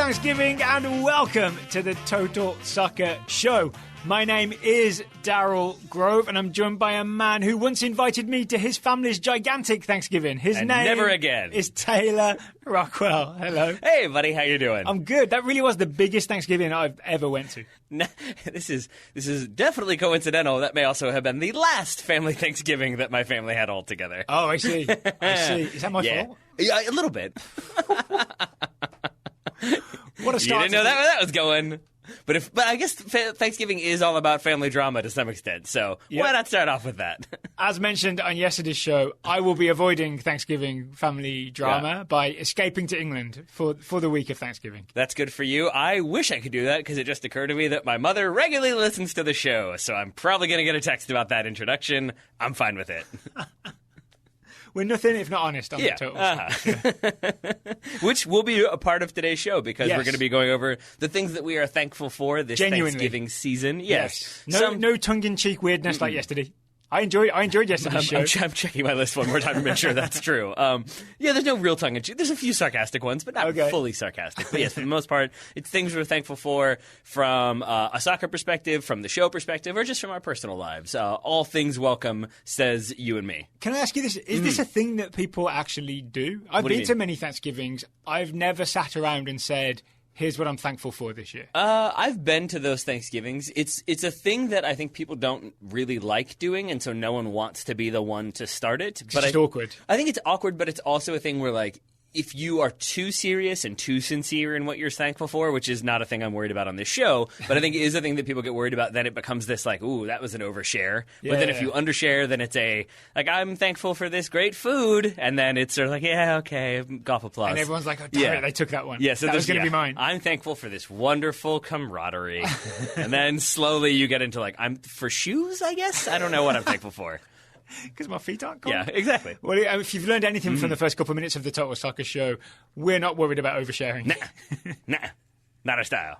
Thanksgiving and welcome to the Total Soccer Show. My name is Daryl Grove and I'm joined by a man who once invited me to his family's gigantic Thanksgiving. His name never again is Taylor Rockwell. Hello. Hey, buddy. How you doing? I'm good. That really was the biggest Thanksgiving I've ever went to. This is definitely coincidental. That may also have been the last family Thanksgiving that my family had all together. Oh, I see. I see. Is that my fault? Yeah, a little bit. What a start. You didn't know that was going. But I guess Thanksgiving is all about family drama to some extent, so why not start off with that? As mentioned on yesterday's show, I will be avoiding Thanksgiving family drama by escaping to England for the week of Thanksgiving. That's good for you. I wish I could do that because it just occurred to me that my mother regularly listens to the show, so I'm probably going to get a text about that introduction. I'm fine with it. We're nothing if not honest on the Total. Which will be a part of today's show because we're going to be going over the things that we are thankful for this Thanksgiving season. Yes. No tongue-in-cheek weirdness like yesterday. I enjoyed yesterday's show. I'm checking my list one more time to make sure that's true. There's no real tongue-in-cheek. There's a few sarcastic ones, but not fully sarcastic. But yes, for the most part, it's things we're thankful for from a soccer perspective, from the show perspective, or just from our personal lives. All things welcome, says you and me. Can I ask you this? Is this a thing that people actually do? I've been to many Thanksgivings. I've never sat around and said, here's what I'm thankful for this year. I've been to those Thanksgivings. It's a thing that I think people don't really like doing, and so no one wants to be the one to start it. But it's awkward. I think it's awkward, but it's also a thing where, like, if you are too serious and too sincere in what you're thankful for, which is not a thing I'm worried about on this show, but I think it is a thing that people get worried about, then it becomes this like, ooh, that was an overshare. But then if you undershare, then it's I'm thankful for this great food, and then it's sort of like, yeah, okay, golf applause. And everyone's like, oh, damn it, they took that one. Yeah, so that was going to be mine. I'm thankful for this wonderful camaraderie. And then slowly you get into I'm for shoes, I guess? I don't know what I'm thankful for. Because my feet aren't cold. Yeah, exactly. Well, if you've learned anything from the first couple of minutes of the Total Soccer Show, we're not worried about oversharing. Nah, not our style.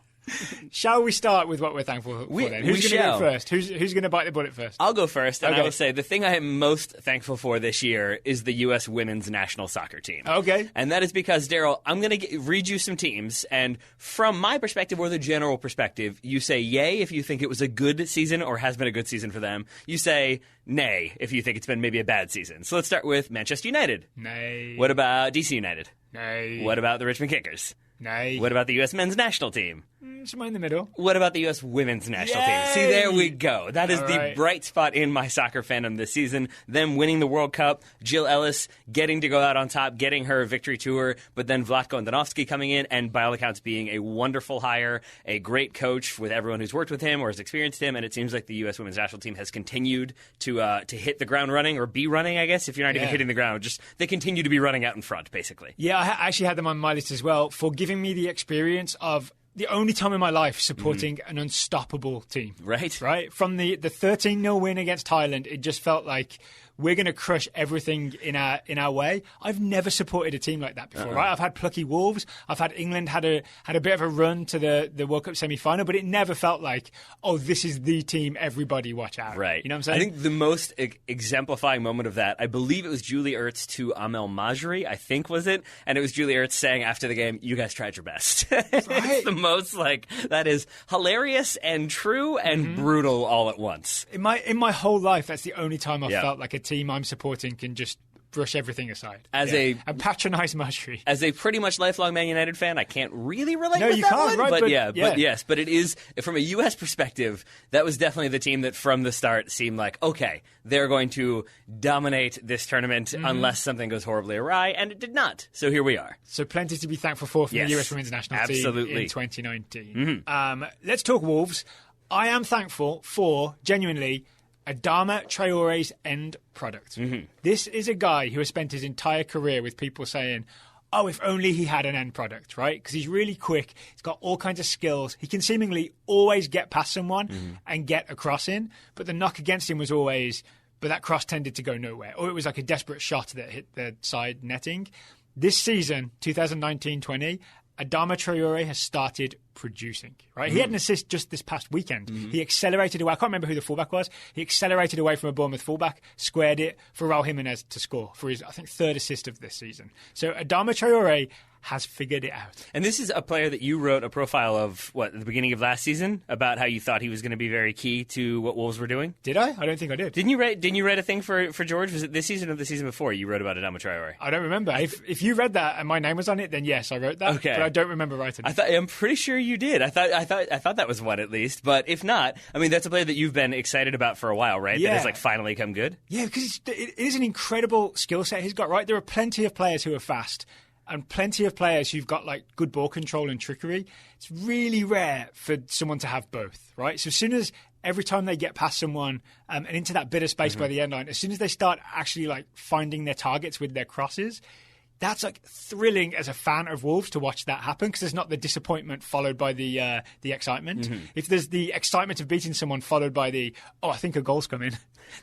Shall we start with what we're thankful for then? Who's going to go first? Who's going to bite the bullet first? I'll go first, and I will say the thing I am most thankful for this year is the U.S. women's national soccer team. Okay. And that is because, Daryl, I'm going to read you some teams, and from my perspective or the general perspective, you say yay if you think it was a good season or has been a good season for them. You say nay if you think it's been maybe a bad season. So let's start with Manchester United. Nay. What about DC United? Nay. What about the Richmond Kickers? Nay. What about the U.S. men's national team? Somewhere in the middle. What about the U.S. women's national team? See, there we go. That is the bright spot in my soccer fandom this season. Them winning the World Cup, Jill Ellis getting to go out on top, getting her victory tour, but then Vlatko Andonovski coming in and by all accounts being a wonderful hire, a great coach with everyone who's worked with him or has experienced him, and it seems like the U.S. women's national team has continued to hit the ground running, or be running, I guess, if you're not even hitting the ground. Just they continue to be running out in front, basically. Yeah, I actually had them on my list as well for giving me the experience of the only time in my life supporting an unstoppable team. Right. From the 13-0 win against Thailand, it just felt like we're going to crush everything in our way. I've never supported a team like that before, right? I've had plucky Wolves. I've had England had a bit of a run to the World Cup semi-final, but it never felt like, oh, this is the team, everybody watch out. Right. You know what I'm saying? I think the most exemplifying moment of that, I believe it was Julie Ertz to Amel Majri, I think was it? And it was Julie Ertz saying after the game, you guys tried your best. It's the most, that is hilarious and true and brutal all at once. In my whole life, that's the only time I've felt like a team I'm supporting can just brush everything aside. And patronise Majri. As a pretty much lifelong Man United fan, I can't really relate with that one. Right, but yes. But it is, from a U.S. perspective, that was definitely the team that from the start seemed like, okay, they're going to dominate this tournament unless something goes horribly awry, and it did not. So here we are. So plenty to be thankful for from the U.S. women's national team in 2019. Let's talk Wolves. I am thankful for, genuinely, Adama Traore's end product. This is a guy who has spent his entire career with people saying, oh, if only he had an end product, right? Because he's really quick. He's got all kinds of skills. He can seemingly always get past someone and get a cross in. But the knock against him was always, but that cross tended to go nowhere. Or it was like a desperate shot that hit the side netting. This season, 2019-20, Adama Traore has started producing, right? He had an assist just this past weekend. He accelerated away. I can't remember who the fullback was. He accelerated away from a Bournemouth fullback, squared it for Raul Jimenez to score for his, I think, third assist of this season. So Adama Traore has figured it out. And this is a player that you wrote a profile of, at the beginning of last season, about how you thought he was going to be very key to what Wolves were doing? Did I? I don't think I did. Didn't you write a thing for George? Was it this season or the season before you wrote about Adama Traore? I don't remember. If you read that and my name was on it, then yes, I wrote that. Okay. But I don't remember writing it. I'm pretty sure you did. I thought that was one at least. But if not, I mean, that's a player that you've been excited about for a while, right? Yeah. That has finally come good. Yeah, because it is an incredible skill set he's got, right? There are plenty of players who are fast and plenty of players who've got good ball control and trickery. It's really rare for someone to have both, right? So as soon as every time they get past someone and into that bit of space by the end line, as soon as they start actually finding their targets with their crosses, that's thrilling as a fan of Wolves to watch that happen, because there's not the disappointment followed by the excitement. If there's the excitement of beating someone followed by I think a goal's coming,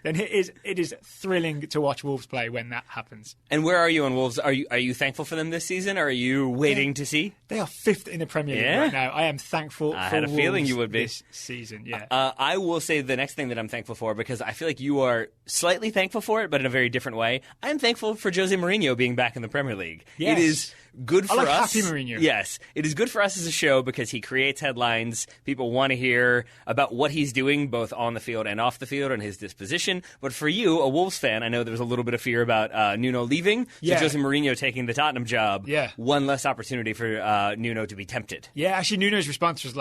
then it is thrilling to watch Wolves play when that happens. And where are you on Wolves? Are you thankful for them this season, or are you waiting to see? They are 5th in the Premier League right now. I am thankful for I had a Wolves feeling you would be this season. Yeah. I will say the next thing that I'm thankful for, because I feel like you are slightly thankful for it, but in a very different way. I'm thankful for Jose Mourinho being back in the Premier League. Yes. It is good for us. Happy Mourinho. Yes, it is good for us as a show because he creates headlines. People want to hear about what he's doing, both on the field and off the field, and his disposition. But for you, a Wolves fan, I know there was a little bit of fear about Nuno leaving. So Jose Mourinho taking the Tottenham job. Yeah. One less opportunity for Nuno to be tempted. Yeah, actually, Nuno's response was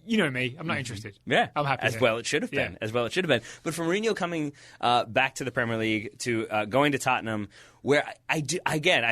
you know me, I'm not interested. Yeah. I'm happy. As well it should have been. Yeah. As well it should have been. But for Mourinho coming back to the Premier League, to going to Tottenham, where I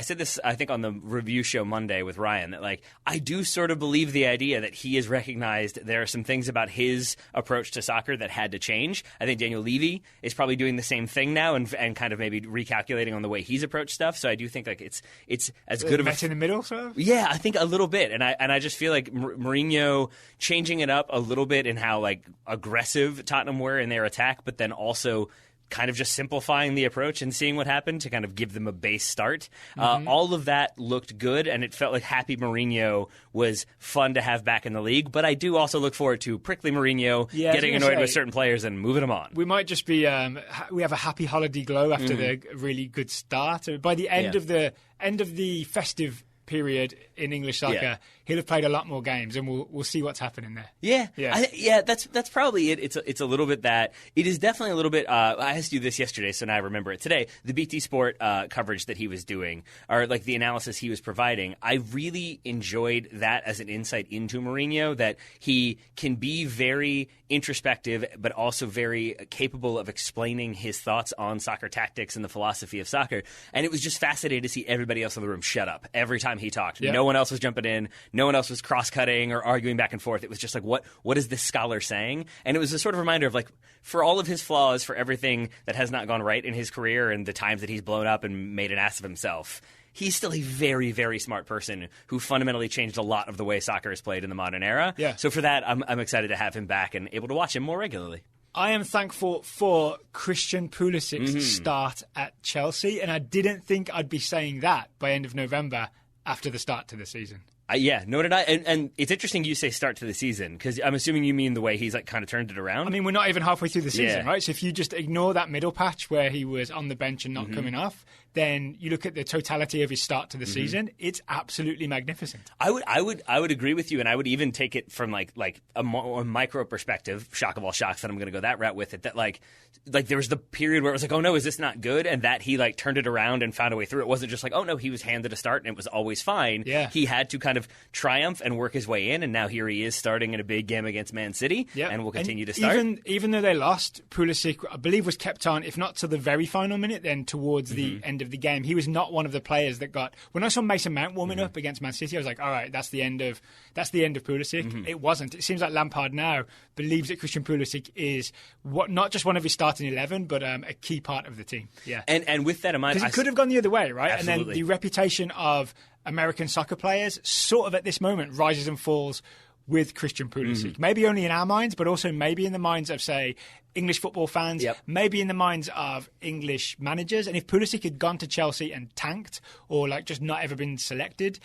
said this, I think, on the review show Monday with Ryan, that I do sort of believe the idea that he has recognized there are some things about his approach to soccer that had to change. I think Daniel Levy is probably doing the same thing now and kind of maybe recalculating on the way he's approached stuff. So I do think it's as good of a in the middle, sort of? Yeah, I think a little bit, and I just feel like Mourinho changing it up a little bit in how aggressive Tottenham were in their attack, but then also kind of just simplifying the approach and seeing what happened to kind of give them a base start. All of that looked good, and it felt like happy Mourinho was fun to have back in the league. But I do also look forward to prickly Mourinho getting annoyed with certain players and moving them on. We might just be we have a happy holiday glow after the really good start. By the end of the festive period in English soccer, he'll have played a lot more games, and we'll see what's happening there. Yeah. That's probably it. It's a little bit that it is definitely a little bit. I asked you this yesterday, so now I remember it today. The BT Sport coverage that he was doing, or the analysis he was providing, I really enjoyed that as an insight into Mourinho. That he can be very introspective, but also very capable of explaining his thoughts on soccer tactics and the philosophy of soccer. And it was just fascinating to see everybody else in the room shut up every time he talked. No one else was jumping in. No one else was cross-cutting or arguing back and forth. It was just what is this scholar saying? And it was a sort of reminder of for all of his flaws, for everything that has not gone right in his career and the times that he's blown up and made an ass of himself, he's still a very, very smart person who fundamentally changed a lot of the way soccer is played in the modern era. Yeah. So for that, I'm excited to have him back and able to watch him more regularly. I am thankful for Christian Pulisic's start at Chelsea, and I didn't think I'd be saying that by end of November after the start to the season. Nor did I. And it's interesting you say start to the season, because I'm assuming you mean the way he's kind of turned it around. I mean, we're not even halfway through the season, right? So if you just ignore that middle patch where he was on the bench and not coming off, then you look at the totality of his start to the season, it's absolutely magnificent. I would agree with you, and I would even take it from a micro perspective, shock of all shocks, that I'm going to go that route with it, that there was the period where it was oh no, is this not good? And that he turned it around and found a way through. It wasn't just oh no, he was handed a start and it was always fine. Yeah. He had to kind of triumph and work his way in, and now here he is starting in a big game against Man City, and will continue to start. Even though they lost, Pulisic, I believe, was kept on, if not to the very final minute, then towards the end of the game. He was not one of the players that got. When I saw Mason Mount warming up against Man City, I was like, all right, that's the end of Pulisic. It wasn't. It seems like Lampard now believes that Christian Pulisic is not just one of his starting 11, but a key part of the team. Yeah, and with that in mind, because it could have gone the other way, right? Absolutely. And then the reputation of American soccer players sort of at this moment rises and falls with Christian Pulisic. Maybe only in our minds, but also maybe in the minds of, say, English football fans, maybe in the minds of English managers. And if Pulisic had gone to Chelsea and tanked, or just not ever been selected,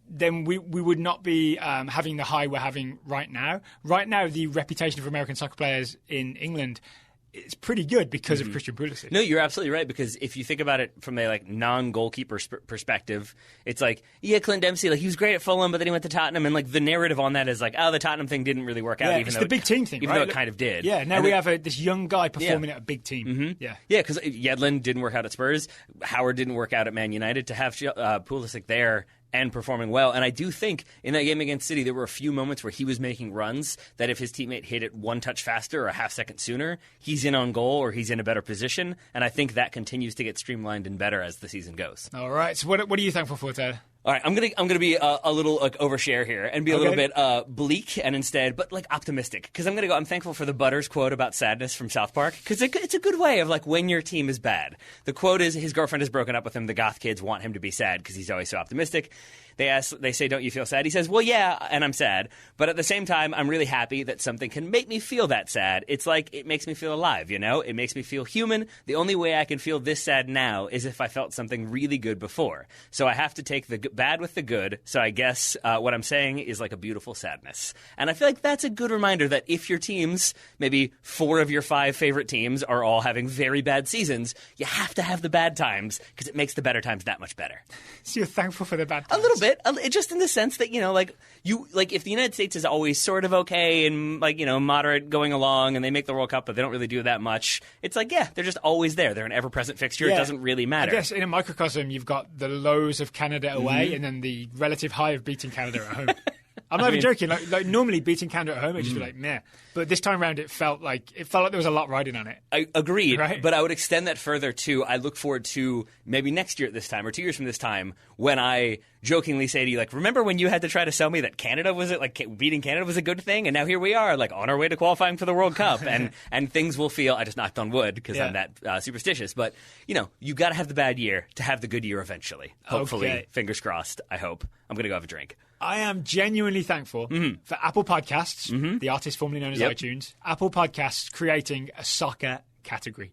then we would not be having the high we're having right now. Right now, the reputation of American soccer players in England it's pretty good because of Christian Pulisic. No, you're absolutely right, because if you think about it from a non-goalkeeper perspective, it's Clint Dempsey, he was great at Fulham, but then he went to Tottenham, and the narrative on that is the Tottenham thing didn't really work out. It's the big team thing, even though it kind of did. Yeah, now we have this young guy performing at a big team. Mm-hmm. Yeah, because Yedlin didn't work out at Spurs, Howard didn't work out at Man United. To have Pulisic there and performing well. And I do think in that game against City, there were a few moments where he was making runs that if his teammate hit it one touch faster or a half second sooner, he's in on goal or he's in a better position. And I think that continues to get streamlined and better as the season goes. All right. So what are you thankful for, Ted? All right, I'm gonna be a little overshare here and be a little bit bleak and instead, but optimistic, because I'm thankful for the Butters quote about sadness from South Park, because it's a good way of when your team is bad. The quote is his girlfriend has broken up with him. The goth kids want him to be sad because he's always so optimistic. They say, don't you feel sad? He says, well, yeah, and I'm sad. But at the same time, I'm really happy that something can make me feel that sad. It's it makes me feel alive, It makes me feel human. The only way I can feel this sad now is if I felt something really good before. So I have to take the bad with the good. So I guess what I'm saying is a beautiful sadness. And I feel that's a good reminder that if your teams, maybe 4 of your 5 favorite teams, are all having very bad seasons, you have to have the bad times because it makes the better times that much better. So you're thankful for the bad times? A little bit. Just in the sense that, if the United States is always sort of okay and, moderate going along and they make the World Cup, but they don't really do that much, it's they're just always there. They're an ever-present fixture. Yeah. It doesn't really matter. I guess in a microcosm, you've got the lows of Canada away and then the relative high of beating Canada at home. I'm not even joking. Normally beating Canada at home, it just be meh. But this time around, it felt like there was a lot riding on it. I agreed, right? But I would extend that further to, I look forward to maybe next year at this time or 2 years from this time when I jokingly say to you, remember when you had to try to sell me that Canada was beating Canada was a good thing, and now here we are, on our way to qualifying for the World Cup, and things will feel. I just knocked on wood because I'm that superstitious, but you got to have the bad year to have the good year eventually. Hopefully, fingers crossed. I hope. I'm gonna go have a drink. I am genuinely thankful for Apple Podcasts, the artist formerly known as iTunes, Apple Podcasts creating a soccer category.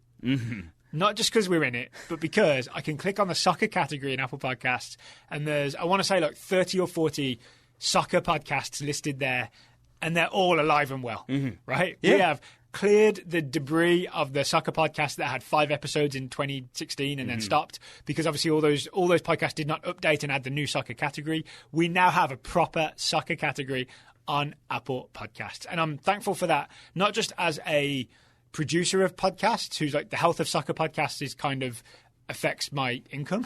Not just because we're in it, but because I can click on the soccer category in Apple Podcasts, and there's, I want to say, 30 or 40 soccer podcasts listed there, and they're all alive and well, right? Yeah. We have cleared the debris of the soccer podcast that had 5 episodes in 2016 and then stopped because obviously all those podcasts did not update and add the new soccer category. We now have a proper soccer category on Apple Podcasts, and I'm thankful for that, not just as a producer of podcasts who's the health of soccer podcasts is kind of affects my income,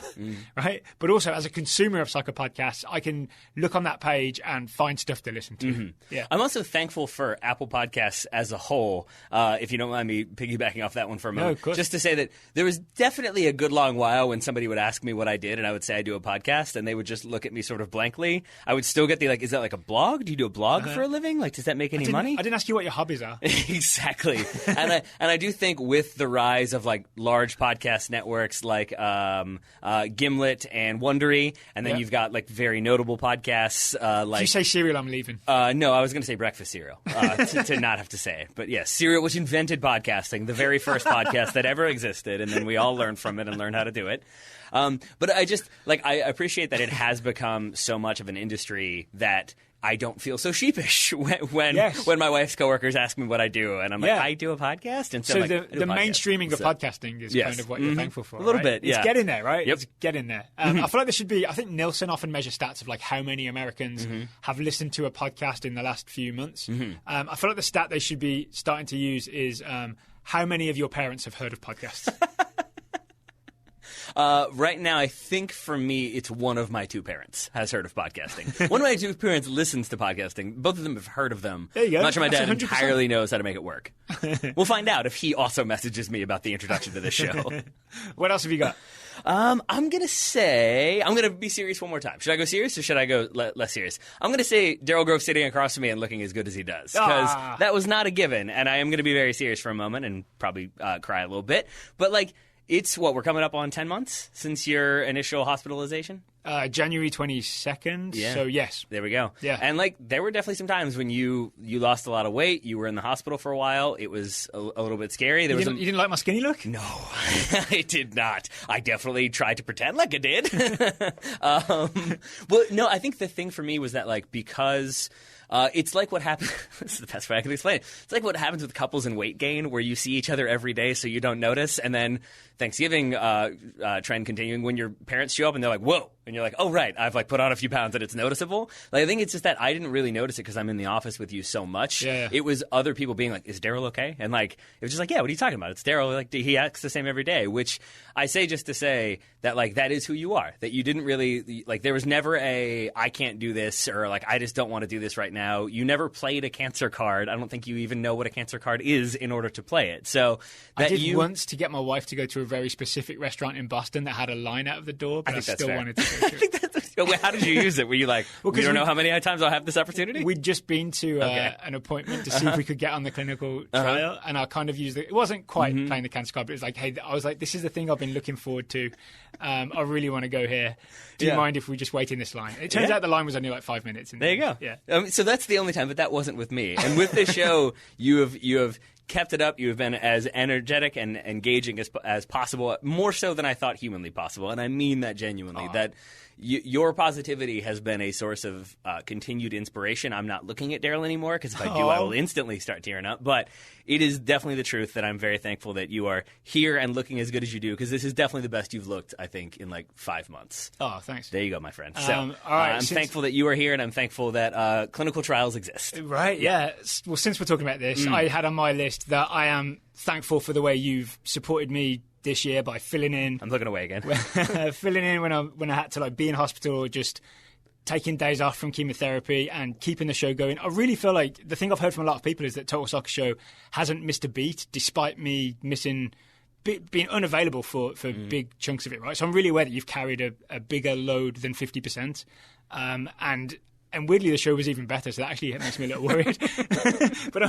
right? But also as a consumer of soccer podcasts, I can look on that page and find stuff to listen to. Yeah, I'm also thankful for Apple Podcasts as a whole, if you don't mind me piggybacking off that one for a moment. No, of course. Just to say that there was definitely a good long while when somebody would ask me what I did and I would say I do a podcast and they would just look at me sort of blankly. I would still get the is that a blog? Do you do a blog for a living? Does that make any money? I didn't ask you what your hobbies are. Exactly. and I do think with the rise of large podcast networks like Gimlet and Wondery, and then you've got very notable podcasts If you say cereal, I'm leaving. No, I was going to say breakfast cereal to not have to say it. But yes, cereal, which invented podcasting, the very first podcast that ever existed, and then we all learned from it and learned how to do it. But I just I appreciate that it has become so much of an industry that I don't feel so sheepish when my wife's coworkers ask me what I do, and I'm I do a podcast. And so the mainstreaming of podcasting is kind of what you're thankful for. A little bit, It's getting there, right? Yep. It's getting there. I feel like there should be. I think Nielsen often measures stats of how many Americans have listened to a podcast in the last few months. I feel like the stat they should be starting to use is how many of your parents have heard of podcasts. Right now, I think for me, it's one of my 2 parents has heard of podcasting. One of my 2 parents listens to podcasting. Both of them have heard of them. There you go. I'm not sure my dad 100%. entirely knows how to make it work. We'll find out if he also messages me about the introduction to this show. What else have you got? I'm going to be serious one more time. Should I go serious or should I go less serious? I'm going to say Daryl Grove sitting across from me and looking as good as he does. Because that was not a given. And I am going to be very serious for a moment and probably cry a little bit. But it's we're coming up on 10 months since your initial hospitalization? January 22nd. Yeah. So, yes. There we go. Yeah. And, there were definitely some times when you lost a lot of weight. You were in the hospital for a while. It was a little bit scary. You didn't like my skinny look? No, I did not. I definitely tried to pretend like I did. Well, no, I think the thing for me was that, because It's like what happens. This is the best way I can explain it. It's like what happens with couples in weight gain, where you see each other every day, so you don't notice, and then Thanksgiving trend continuing when your parents show up and they're like, "Whoa," and you're like, "Oh right, I've like put on a few pounds and it's noticeable." Like I think it's just that I didn't really notice it because I'm in the office with you so much. Yeah. It was other people being like, "Is Daryl okay?" And like it was just like, "Yeah, what are you talking about? It's Daryl. Like he acts the same every day." Which I say just to say that like that is who you are. That you didn't really like. There was never a "I can't do this" or like "I just don't want to do this right now." You never played a cancer card. I don't think you even know what a cancer card is in order to play it. So that I did once to get my wife to go to a very specific restaurant in Boston that had a line out of the door, but I still wanted to go to it. How did you use it? Were you like, you don't know how many times I'll have this opportunity? We'd just been to an appointment to see if we could get on the clinical trial, and I kind of used it. It wasn't quite playing the cancer card, but it was like, hey, I was like, this is the thing I've been looking forward to. I really want to go here. Do you mind if we just wait in this line? It turns out the line was only like 5 minutes. There you go. Yeah. So that's the only time, but that wasn't with me. And with this show, you have kept it up. You have been as energetic and engaging as possible, more so than I thought humanly possible. And I mean that genuinely, that your positivity has been a source of continued inspiration. I'm not looking at Daryl anymore because if I do, I will instantly start tearing up. But it is definitely the truth that I'm very thankful that you are here and looking as good as you do, because this is definitely the best you've looked, I think, in like 5 months. Oh, thanks. There you go, my friend. So all right, I'm thankful that you are here, and I'm thankful that clinical trials exist. Right, yeah. Well, since we're talking about this, I had on my list that I am thankful for the way you've supported me this year by filling in. I'm looking away again. Filling in when I had to like be in hospital, or just taking days off from chemotherapy and keeping the show going. I really feel like the thing I've heard from a lot of people is that Total Soccer Show hasn't missed a beat, despite me missing, being unavailable for big chunks of it. Right, so I'm really aware that you've carried a bigger load than 50%, and weirdly, the show was even better, so that actually makes me a little worried. But I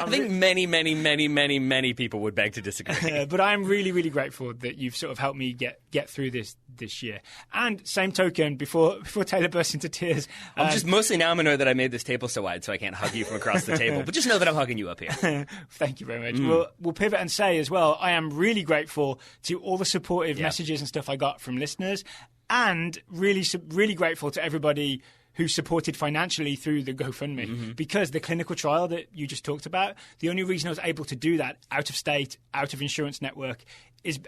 think many people would beg to disagree. But I'm really, really grateful that you've sort of helped me get through this year. And same token, before Taylor bursts into tears, I'm just mostly now I'm annoyed that I made this table so wide, so I can't hug you from across the table. But just know that I'm hugging you up here. Thank you very much. We'll pivot and say as well, I am really grateful to all the supportive messages and stuff I got from listeners, and really, really grateful to everybody who supported financially through the GoFundMe, because the clinical trial that you just talked about, the only reason I was able to do that out of state, out of insurance network,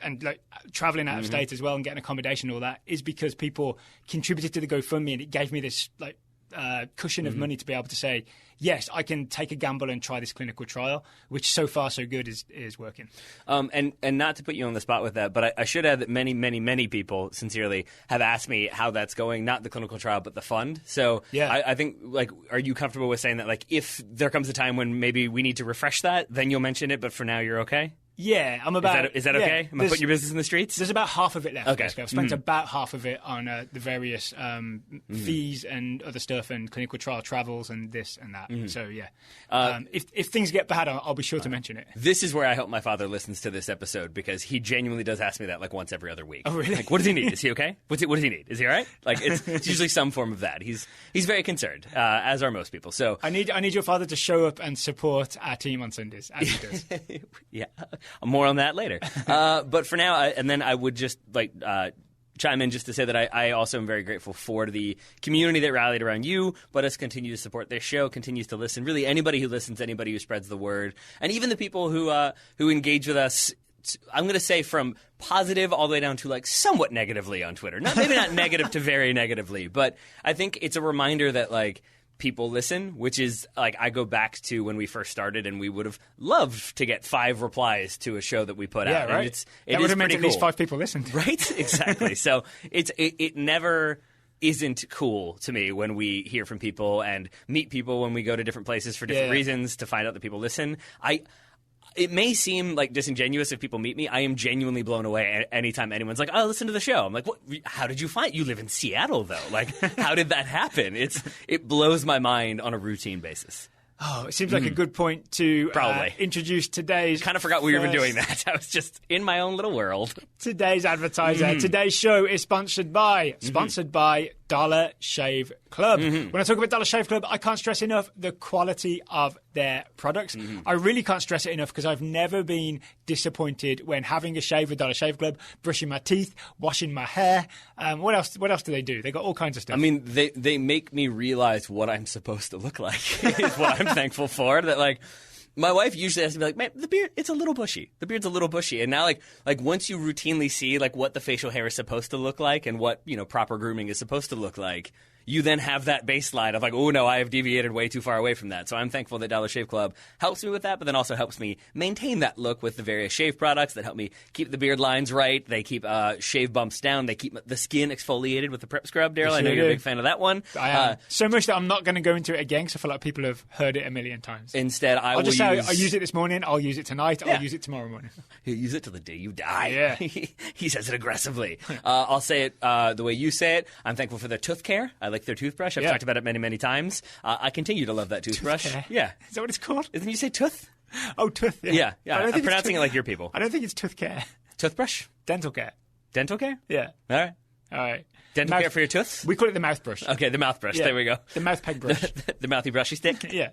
and like traveling out of state as well and getting accommodation and all that, is because people contributed to the GoFundMe, and it gave me this like cushion of money to be able to say, yes, I can take a gamble and try this clinical trial, which so far so good is working. And not to put you on the spot with that, but I should add that many people sincerely have asked me how that's going, not the clinical trial, but the fund. So I think, like, are you comfortable with saying that, like, if there comes a time when maybe we need to refresh that, then you'll mention it, but for now you're okay? Yeah, I'm about... Is that okay? Am I putting your business in the streets? There's about half of it left. Okay. Basically. I've spent about half of it on the various fees and other stuff and clinical trial travels and this and that. So, yeah. If things get bad, I'll be sure to mention it. This is where I hope my father listens to this episode, because he genuinely does ask me that like once every other week. Oh, really? Like, what does he need? Is he okay? What does he need? Is he all right? Like, it's usually some form of that. He's very concerned, as are most people. So I need your father to show up and support our team on Sundays, as he does. Yeah. More on that later. But for now, and then I would just like chime in just to say that I also am very grateful for the community that rallied around you, but us continue to support this show, continues to listen. Really, anybody who listens, anybody who spreads the word, and even the people who engage with us. I'm going to say from positive all the way down to like somewhat negatively on Twitter. Maybe not negative to very negatively, but I think it's a reminder that like people listen, which is like I go back to when we first started, and we would have loved to get 5 replies to a show that we put out. Right. And that would have meant at least 5 people listened. Right? Exactly. So it never isn't cool to me when we hear from people and meet people when we go to different places for different reasons to find out that people listen. It may seem like disingenuous if people meet me. I am genuinely blown away anytime anyone's like, "Oh, listen to the show." I'm like, "What? How did you find? You live in Seattle, though. Like, how did that happen?" It blows my mind on a routine basis. Oh, it seems like a good point to introduce today's... Kind of forgot we were even doing that. I was just in my own little world. Today's advertiser. Today's show is sponsored by Dollar Shave Club. When I talk about Dollar Shave Club, I can't stress enough the quality of their products. I really can't stress it enough because I've never been disappointed when having a shave with Dollar Shave Club, brushing my teeth, washing my hair. What else do they do? They got all kinds of stuff. I mean, they make me realize what I'm supposed to look like is what I'm thankful for. That, like, my wife usually has to be like, man, the beard, it's a little bushy. The beard's a little bushy. And now, like once you routinely see, like, what the facial hair is supposed to look like and what, proper grooming is supposed to look like, you then have that baseline of like, oh, no, I have deviated way too far away from that. So I'm thankful that Dollar Shave Club helps me with that, but then also helps me maintain that look with the various shave products that help me keep the beard lines right. They keep shave bumps down. They keep the skin exfoliated with the prep scrub, Daryl. I know you're a big fan of that one. I am. So much that I'm not going to go into it again because I feel like people have heard it a million times. Instead, I'll just say I use it this morning. I'll use it tonight. I'll use it tomorrow morning. He'll use it till the day you die. Yeah. He says it aggressively. I'll say it the way you say it. I'm thankful for their tooth care. I like their toothbrush. I've talked about it many, many times. I continue to love that toothbrush. Tooth care? Yeah. Is that what it's called? Didn't you say tooth? Oh, tooth. Yeah. I'm pronouncing it like your people. I don't think it's tooth care. Toothbrush? Dental care. Dental care? Yeah. All right. Dental care for your tooth? We call it the mouth brush. Okay, the mouth brush. Yeah. There we go. The mouth peg brush. The mouthy brushy stick? Yeah.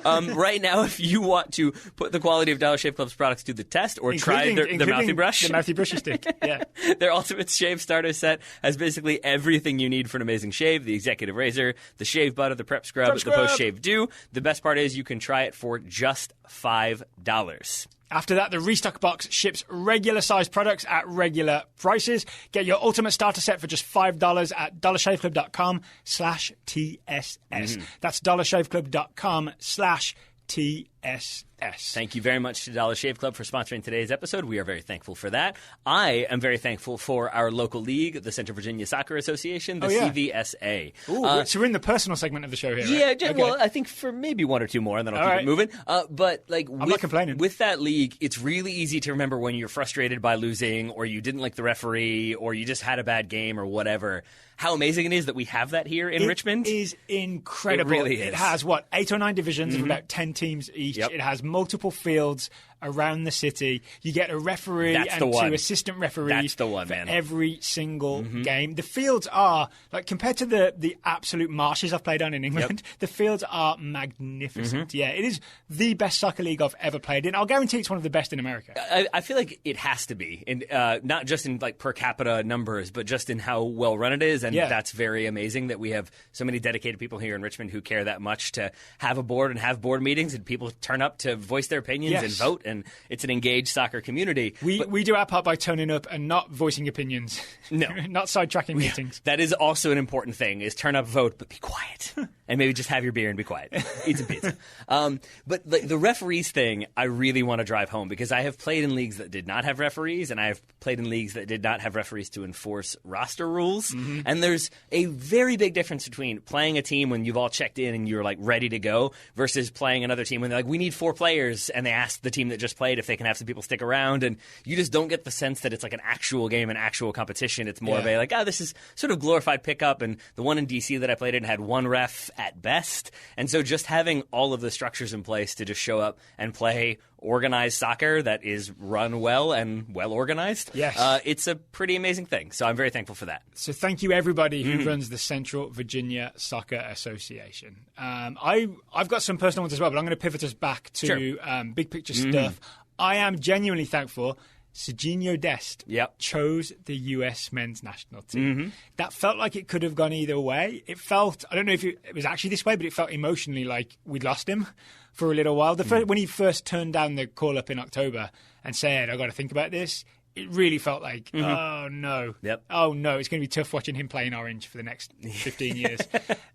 Right now, if you want to put the quality of Dollar Shave Club's products to the test or try the mouthy brush. The mouthy brushy stick, yeah. Their Ultimate Shave Starter Set has basically everything you need for an amazing shave. The executive razor, the shave butter, the prep scrub, the post-shave dew. The best part is you can try it for just $5. After that, the Restock Box ships regular-sized products at regular prices. Get your Ultimate Starter Set for just $5 at dollarshaveclub.com/TSS. That's dollarshaveclub.com/TSS. Thank you very much to Dollar Shave Club for sponsoring today's episode. We are very thankful for that. I am very thankful for our local league, the Central Virginia Soccer Association, the CVSA. Ooh, so we're in the personal segment of the show here, right? Yeah, well, I think for maybe one or two more, and then I'll keep it moving. But like, I'm not complaining. With that league, it's really easy to remember when you're frustrated by losing, or you didn't like the referee, or you just had a bad game, or whatever. How amazing it is that we have that here in Richmond. It is incredible. It really is. It has, 8 or 9 divisions of about 10 teams each. Yep. It has multiple fields around the city. You get a referee and 2 assistant referees for every single game. The fields are, like, compared to the absolute marshes I've played on in England, the fields are magnificent. Yeah, it is the best soccer league I've ever played in. I'll guarantee it's one of the best in America. I feel like it has to be, not just in like per capita numbers, but just in how well run it is. And that's very amazing that we have so many dedicated people here in Richmond who care that much to have a board and have board meetings, and people turn up to voice their opinions and vote. And it's an engaged soccer community. We do our part by turning up and not voicing opinions. No. Not sidetracking meetings. That is also an important thing, is turn up, vote, but be quiet. And maybe just have your beer and be quiet. Eat some pizza. But the referees thing, I really want to drive home, because I have played in leagues that did not have referees, and I have played in leagues that did not have referees to enforce roster rules. And there's a very big difference between playing a team when you've all checked in and you're like ready to go, versus playing another team when they're like, we need 4 players, and they ask the team that just played if they can have some people stick around, and you just don't get the sense that it's like an actual game, an actual competition. It's more of a like, this is sort of glorified pickup. And the one in DC that I played in had 1 ref at best, and so just having all of the structures in place to just show up and play organized soccer that is run well and well organized. It's a pretty amazing thing. So I'm very thankful for that. So thank you, everybody who runs the Central Virginia Soccer Association. I've got some personal ones as well, but I'm going to pivot us back to big picture stuff. I am genuinely thankful Sergino Dest chose the US men's national team. That felt like it could have gone either way. It felt, I don't know if it was actually this way, but it felt emotionally like we'd lost him for a little while. When he first turned down the call-up in October and said, I've got to think about this, it really felt like, oh, no. Oh, no, it's going to be tough watching him play in orange for the next 15 years.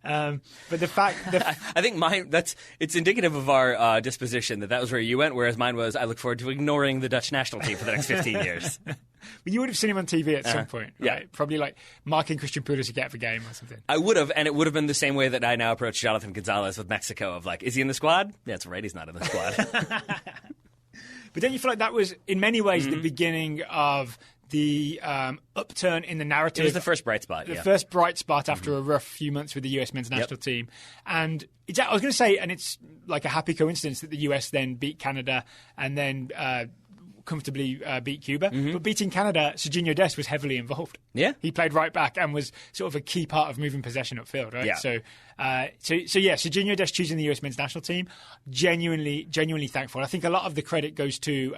But the fact... I think it's indicative of our disposition that was where you went, whereas mine was, I look forward to ignoring the Dutch national team for the next 15 years. But you would have seen him on TV at some point, right? Probably like marking Christian Pulisic out of a game or something. I would have, and it would have been the same way that I now approach Jonathan Gonzalez with Mexico, of like, is he in the squad? Yeah, that's right, he's not in the squad. But don't you feel like that was, in many ways, the beginning of the upturn in the narrative? It was the first bright spot, The first bright spot after a rough few months with the US men's national team. And I was going to say, and it's like a happy coincidence that the US then beat Canada and then comfortably beat Cuba. But beating Canada, Sergino Dest was heavily involved. Yeah. He played right back and was sort of a key part of moving possession upfield, right? Yeah. So Sergino Dest choosing the US men's national team, genuinely thankful. I think a lot of the credit goes to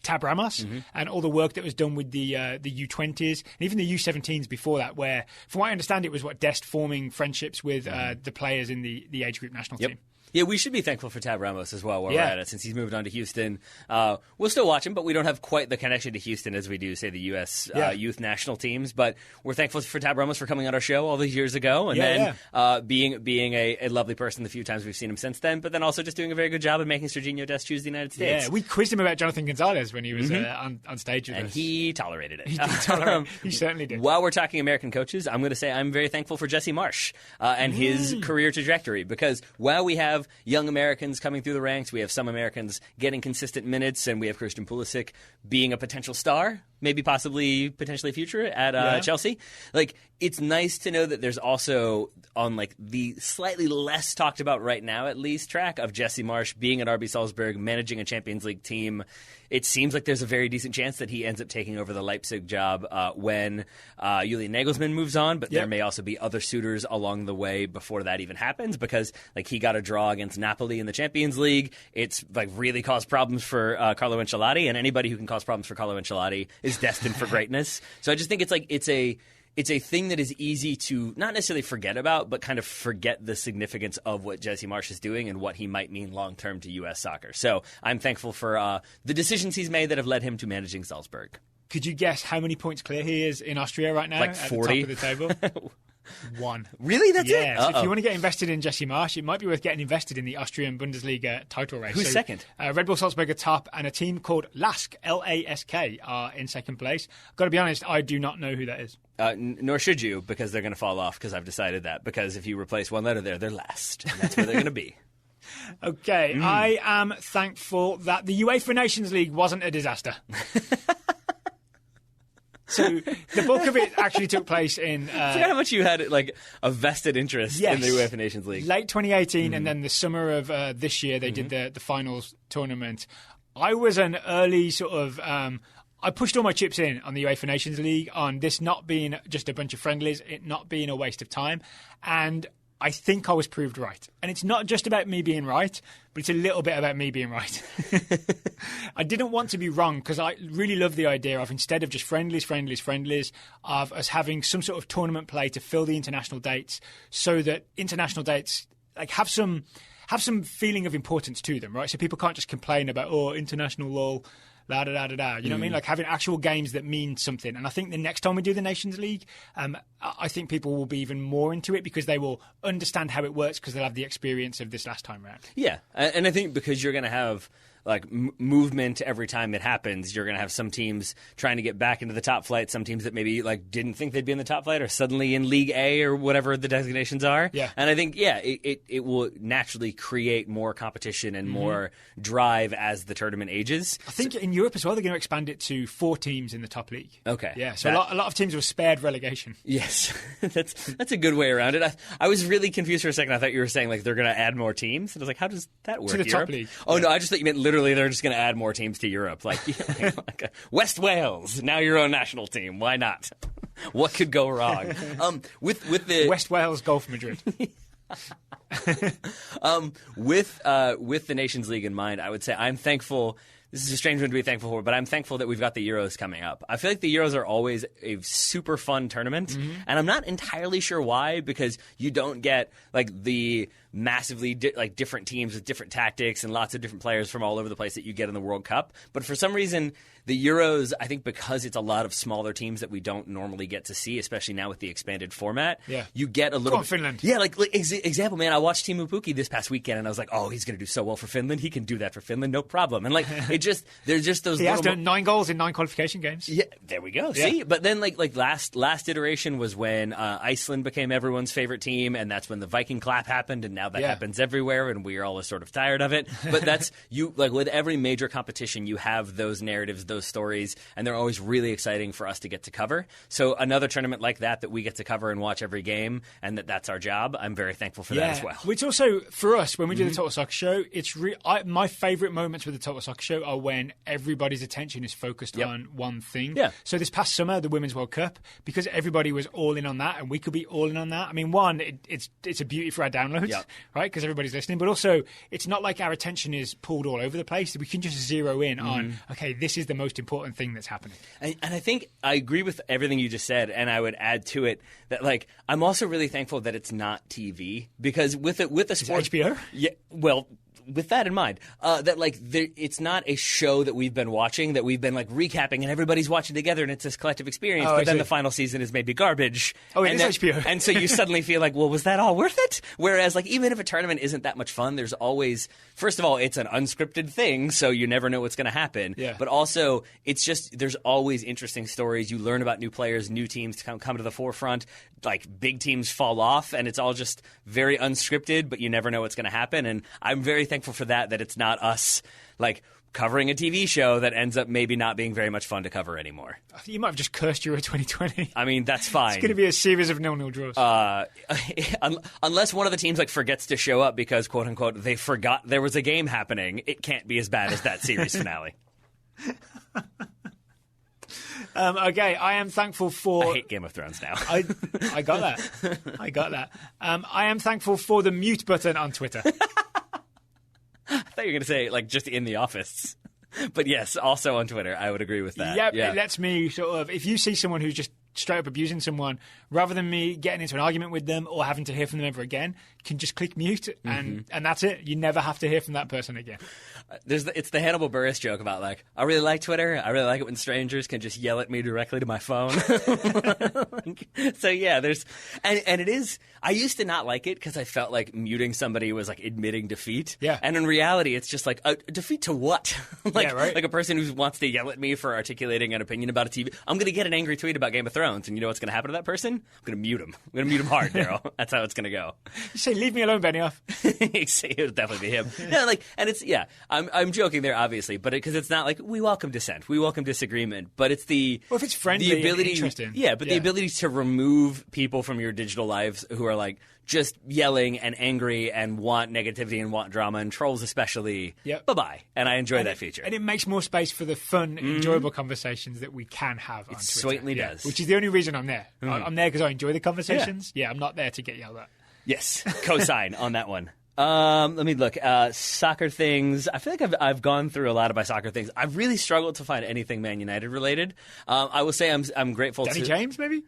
Tab Ramos and all the work that was done with the U20s and even the U17s before that, where, from what I understand, it was Dest forming friendships with the players in the age group national team. Yeah, we should be thankful for Tab Ramos as well while we're at it, since he's moved on to Houston. We'll still watch him, but we don't have quite the connection to Houston as we do, say, the U.S. Youth national teams. But we're thankful for Tab Ramos for coming on our show all these years ago and being a lovely person the few times we've seen him since then, but then also just doing a very good job of making Sergino Dest choose the United States. Yeah, we quizzed him about Jonathan Gonzalez when he was on stage with us. And he tolerated it. He did tolerate it. He certainly did. While we're talking American coaches, I'm going to say I'm very thankful for Jesse Marsch and his career trajectory, because while we have young Americans coming through the ranks, we have some Americans getting consistent minutes, and we have Christian Pulisic being a potential star, maybe potentially future at Chelsea. Like, it's nice to know that there's also, on like the slightly less talked about right now at least track of Jesse Marsch being at RB Salzburg, managing a Champions League team. It seems like there's a very decent chance that he ends up taking over the Leipzig job when Julian Nagelsmann moves on, but there may also be other suitors along the way before that even happens, because like he got a draw against Napoli in the Champions League. It's like really caused problems for Carlo Ancelotti, and anybody who can cause problems for Carlo Ancelotti is destined for greatness. So I just think it's a thing that is easy to not necessarily forget about, but kind of forget the significance of what Jesse Marsch is doing and what he might mean long-term to U.S. soccer. So I'm thankful for the decisions he's made that have led him to managing Salzburg. Could you guess how many points clear he is in Austria right now? Like 40? At the top of the table? 1. Really? That's it? Yeah. So if you want to get invested in Jesse Marsch, it might be worth getting invested in the Austrian Bundesliga title race. Who's second? Red Bull Salzburg are top, and a team called LASK, L-A-S-K, are in second place. I've got to be honest, I do not know who that is. Nor should you, because they're going to fall off, because I've decided that. Because if you replace one letter there, they're last. And that's where they're going to be. Okay, I am thankful that the UEFA Nations League wasn't a disaster. So the bulk of it actually took place in... I forgot how much you had like a vested interest in the UEFA Nations League. Late 2018 and then the summer of this year they did the finals tournament. I was an early sort of... I pushed all my chips in on the UEFA Nations League, on this not being just a bunch of friendlies, it not being a waste of time. And I think I was proved right. And it's not just about me being right, but it's a little bit about me being right. I didn't want to be wrong, because I really love the idea of, instead of just friendlies, of us having some sort of tournament play to fill the international dates, so that international dates like have some feeling of importance to them, right? So people can't just complain about, international lol, la da da da da. You know what I mean? Like having actual games that mean something. And I think the next time we do the Nations League, I think people will be even more into it, because they will understand how it works, because they'll have the experience of this last time round. Yeah, and I think because you're going to have like movement every time it happens, you're going to have some teams trying to get back into the top flight, some teams that maybe like didn't think they'd be in the top flight are suddenly in League A or whatever the designations are. Yeah. And I think, it will naturally create more competition and more drive as the tournament ages. I think in Europe as well, they're going to expand it to 4 teams in the top league. Okay. Yeah, so a lot of teams were spared relegation. Yes, that's a good way around it. I was really confused for a second. I thought you were saying like they're going to add more teams. And I was like, how does that work? To the Europe? top league. Oh, no, I just thought you meant literally they're just going to add more teams to Europe. Like, West Wales, now your own national team. Why not? What could go wrong? With the West Wales, Golf Madrid. With the Nations League in mind, I would say I'm thankful. This is a strange one to be thankful for, but I'm thankful that we've got the Euros coming up. I feel like the Euros are always a super fun tournament, and I'm not entirely sure why, because you don't get like the massively different teams with different tactics and lots of different players from all over the place that you get in the World Cup. But for some reason, the Euros, I think because it's a lot of smaller teams that we don't normally get to see, especially now with the expanded format, you get a little bit... Finland. Yeah, example, man, I watched Teemu Pukki this past weekend, and I was like, oh, he's going to do so well for Finland. He can do that for Finland, no problem. And there's just those he has done 9 goals in 9 qualification games. Yeah, there we go. Yeah. See? But then last iteration was when Iceland became everyone's favorite team, and that's when the Viking clap happened, and now that happens everywhere, and we're all sort of tired of it. But that's, with every major competition, you have those narratives, those stories, and they're always really exciting for us to get to cover. So another tournament like that we get to cover and watch every game, and that's our job, I'm very thankful for that as well. Which also, for us, when we do the Total Soccer Show, it's my favourite moments with the Total Soccer Show are when everybody's attention is focused on one thing. Yeah. So this past summer, the Women's World Cup, because everybody was all in on that, and we could be all in on that. I mean, one, it's a beauty for our downloads, right? Because everybody's listening. But also, it's not like our attention is pulled all over the place. We can just zero in on, okay, this is the most important thing that's happening. And I think I agree with everything you just said, and I would add to it that, like, I'm also really thankful that it's not TV, because with a sport, HBO, well, with that in mind, that like it's not a show that we've been watching, that we've been like recapping, and everybody's watching together, and it's this collective experience. But then the final season is maybe garbage. Oh, it is HBO, and so you suddenly feel like, well, was that all worth it? Whereas, like, even if a tournament isn't that much fun, there's always, first of all, it's an unscripted thing, so you never know what's going to happen. Yeah. But also, it's just there's always interesting stories. You learn about new players, new teams to come to the forefront. Like, big teams fall off, and it's all just very unscripted, but you never know what's going to happen. And I'm very thankful for that it's not us, like, covering a TV show that ends up maybe not being very much fun to cover anymore. You might have just cursed Euro 2020. I mean, that's fine. It's going to be a series of 0-0 draws. Unless one of the teams, like, forgets to show up because, quote unquote, they forgot there was a game happening, it can't be as bad as that series finale. Okay, I am thancful for... I hate Game of Thrones now. I got that. I got that. I am thankful for the mute button on Twitter. I thought you were going to say, like, just in the office. But yes, also on Twitter, I would agree with that. Yep, it lets me sort of... If you see someone who's just straight up abusing someone, rather than me getting into an argument with them or having to hear from them ever again, can just click mute, and that's it. You never have to hear from that person again. It's the Hannibal Buress joke about, like, I really like Twitter. I really like it when strangers can just yell at me directly to my phone. So yeah, there's and it is. I used to not like it because I felt like muting somebody was like admitting defeat. Yeah. And in reality, it's just like defeat to what? Right. Like a person who wants to yell at me for articulating an opinion about a TV. I'm going to get an angry tweet about Game of Thrones, and you know what's going to happen to that person? I'm going to mute him. I'm going to mute him hard, Daryl. That's how it's going to go. You say, "Leave me alone, Benioff." It'll definitely be him. No, like, and it's I'm joking there, obviously, but because it's not like we welcome dissent, we welcome disagreement, but it's if it's friendly, the ability, and interesting. The ability to remove people from your digital lives who are like just yelling and angry and want negativity and want drama, and trolls especially. Yep. Bye-bye. And I enjoy that feature. And it makes more space for the fun, enjoyable conversations that we can have on Twitter. It certainly does. Which is the only reason I'm there. I'm there because I enjoy the conversations. Yeah, I'm not there to get yelled at. Yes, co-sign on that one. Let me look. Soccer things. I feel like I've gone through a lot of my soccer things. I've really struggled to find anything Man United related. I will say I'm grateful Danny James, maybe?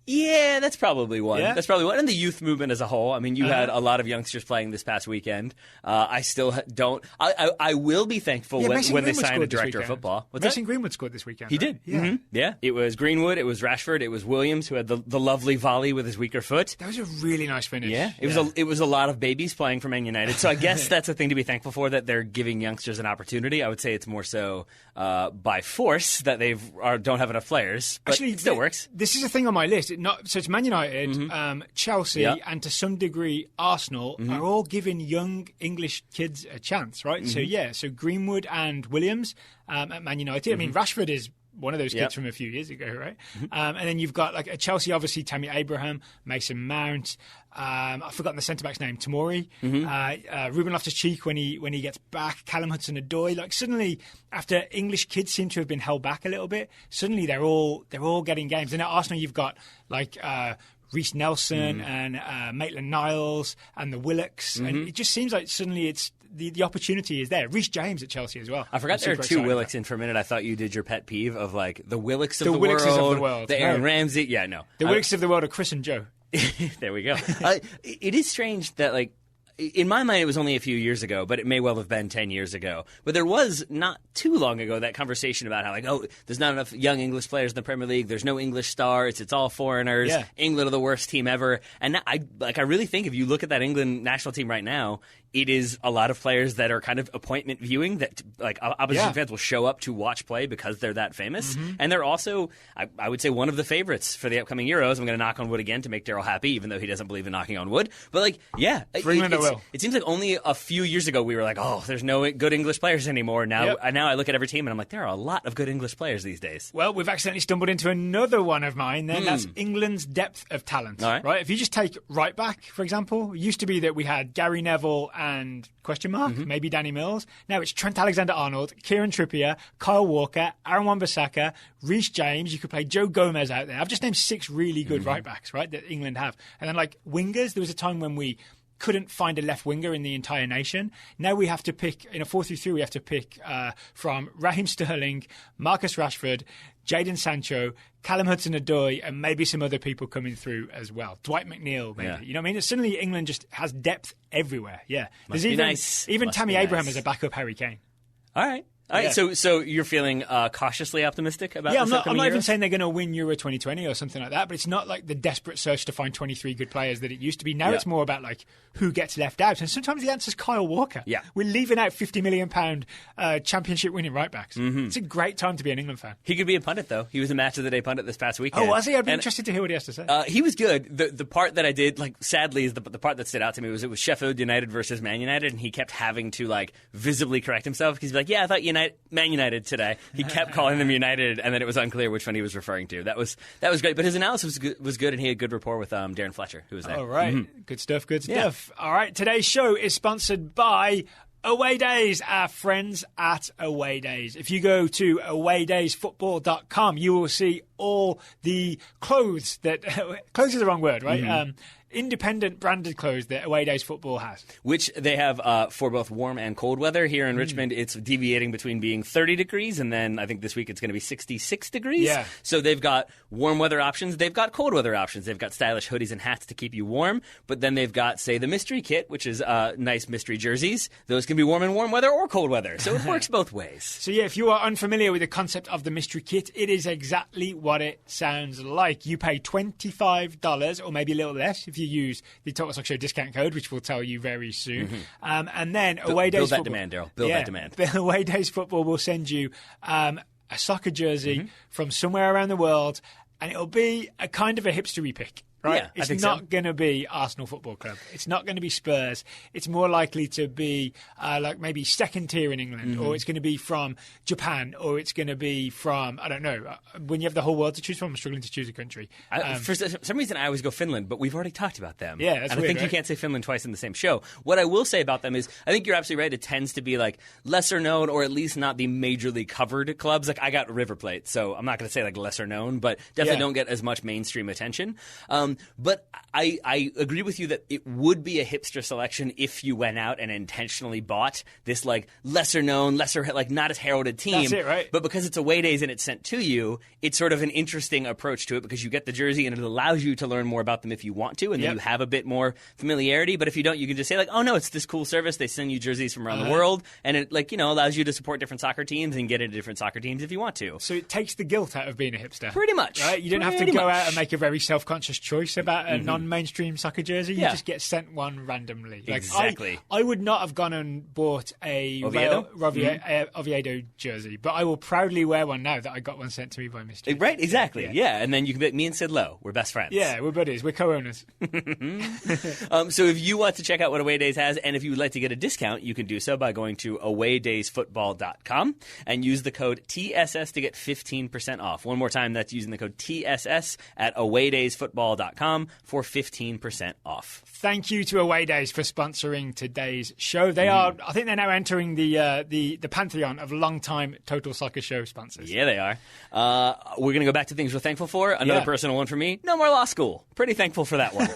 Yeah, that's probably one. Yeah? That's probably one. And the youth movement as a whole. I mean, you had a lot of youngsters playing this past weekend. I still don't. I will be thankful when they signed a director of football. Mason Greenwood scored this weekend. He right? did. Yeah. Yeah. It was Greenwood. It was Rashford. It was Williams, who had the lovely volley with his weaker foot. That was a really nice finish. Yeah. It was a lot of babies playing for Man United. So I guess that's a thing to be thankful for, that they're giving youngsters an opportunity. I would say it's more so by force that they don't have enough players. But actually, it still works. This is a thing on my list. So it's Man United, Chelsea, and to some degree Arsenal are all giving young English kids a chance, right? So Greenwood and Williams at Man United. I mean, Rashford is one of those kids from a few years ago, right? And then you've got like a Chelsea, obviously Tammy Abraham, Mason Mount. I've forgotten the centre back's name. Tamori, Ruben Loftus-Cheek when he gets back. Callum Hudson-Odoi. Like suddenly, after English kids seem to have been held back a little bit, suddenly they're all getting games. And at Arsenal, you've got like Reece Nelson and Maitland-Niles and the Willocks, and it just seems like suddenly it's. The opportunity is there. Reece James at Chelsea as well. I forgot there are two Willocks in for a minute. I thought you did your pet peeve of like the Willocks of the world. The Aaron Ramsey. Yeah, no. The Willocks of the world are Chris and Joe. There we go. It is strange that, like, in my mind, it was only a few years ago, but it may well have been 10 years ago. But there was not too long ago that conversation about how, like, there's not enough young English players in the Premier League. There's no English stars. It's all foreigners. Yeah. England are the worst team ever. And I really think if you look at that England national team right now, it is a lot of players that are kind of appointment viewing, that like opposition fans will show up to watch play because they're that famous. And they're also, I would say, one of the favorites for the upcoming Euros. I'm going to knock on wood again to make Daryl happy, even though he doesn't believe in knocking on wood. But like, yeah, for England, it seems like only a few years ago we were like, oh, there's no good English players anymore. Now I look at every team and I'm like, there are a lot of good English players these days. Well, we've accidentally stumbled into another one of mine then. That's England's depth of talent. All right. If you just take right back, for example, it used to be that we had Gary Neville and maybe Danny Mills. Now it's Trent Alexander-Arnold, Kieran Trippier, Kyle Walker, Aaron Wan-Bissaka, Reece James. You could play Joe Gomez out there. I've just named 6 really good right backs, right, that England have. And then like wingers, there was a time when we couldn't find a left winger in the entire nation. Now we have to pick, in a 4-3-3, we have to pick from Raheem Sterling, Marcus Rashford, Jadon Sancho, Callum Hudson-Odoi, and maybe some other people coming through as well. Dwight McNeil, maybe. Yeah. You know what I mean? Suddenly England just has depth everywhere. Yeah. There's even Tammy Abraham as a backup Harry Kane. All right. So you're feeling cautiously optimistic about I'm not even saying they're going to win Euro 2020 or something like that, but it's not like the desperate search to find 23 good players that it used to be. Now it's more about like who gets left out, and sometimes the answer is Kyle Walker. Yeah. We're leaving out £50 million championship winning right backs. It's a great time to be an England fan. He could be a pundit though. He was a match of the day pundit this past weekend. Oh, was he? I'd be interested to hear what he has to say. He was good. The part that I did, like, sadly, is the part that stood out to me was it was Sheffield United versus Man United, and he kept having to like visibly correct himself. He's like, I thought Man United today. He kept calling them United, and then it was unclear which one he was referring to. That was great, but his analysis was good, and he had good rapport with Darren Fletcher, who was there. All right. Good stuff. All right, today's show is sponsored by Away Days, our friends at Away Days. If you go to awaydaysfootball.com, you will see all the clothes clothes is the wrong word, right? Independent branded clothes that Away Days Football has. Which they have for both warm and cold weather. Here in Richmond, it's deviating between being 30 degrees, and then I think this week it's going to be 66 degrees. Yeah. So they've got warm weather options. They've got cold weather options. They've got stylish hoodies and hats to keep you warm, but then they've got, say, the mystery kit, which is nice mystery jerseys. Those can be warm in warm weather or cold weather, so it works both ways. So yeah, if you are unfamiliar with the concept of the mystery kit, it is exactly what it sounds like. You pay $25 or maybe a little less if you use the Total Soccer Show discount code, which we'll tell you very soon. And then Away Days Football. Build that demand, Daryl. Build that demand. Away Days Football will send you a soccer jersey from somewhere around the world, and it'll be a kind of a hipstery pick. Right? Yeah, it's not going to be Arsenal Football Club. It's not going to be Spurs. It's more likely to be like maybe second tier in England, or it's going to be from Japan, or it's going to be from, I don't know. When you have the whole world to choose from, I'm struggling to choose a country. For some reason, I always go Finland, but we've already talked about them. Yeah, that's and weird, I think you can't say Finland twice in the same show. What I will say about them is, I think you're absolutely right. It tends to be like lesser known, or at least not the majorly covered clubs. Like I got River Plate, so I'm not going to say like lesser known, but definitely don't get as much mainstream attention. But I agree with you that it would be a hipster selection if you went out and intentionally bought this like lesser known, like not as heralded team. That's it, right? But because it's Away Days and it's sent to you, it's sort of an interesting approach to it because you get the jersey and it allows you to learn more about them if you want to, and then you have a bit more familiarity. But if you don't, you can just say like, oh no, it's this cool service. They send you jerseys from around the world, and it allows you to support different soccer teams and get into different soccer teams if you want to. So it takes the guilt out of being a hipster. Pretty much. Right? You don't have to go out and make a very self-conscious choice about a non-mainstream soccer jersey. You just get sent one randomly. Exactly. I would not have gone and bought a Oviedo jersey, but I will proudly wear one now that I got one sent to me by Mr. Right, exactly. Yeah, and then you can be me and Sid Lowe. We're best friends. Yeah, we're buddies. We're co-owners. So if you want to check out what Away Days has, and if you would like to get a discount, you can do so by going to awaydaysfootball.com and use the code TSS to get 15% off. One more time, that's using the code TSS at awaydaysfootball.com for 15% off. Thank you to Away Days for sponsoring today's show. They are, I think they're now entering the pantheon of long-time Total Soccer Show sponsors. Yeah, they are. We're going to go back to things we're thankful for. Another personal one for me. No more law school. Pretty thankful for that one.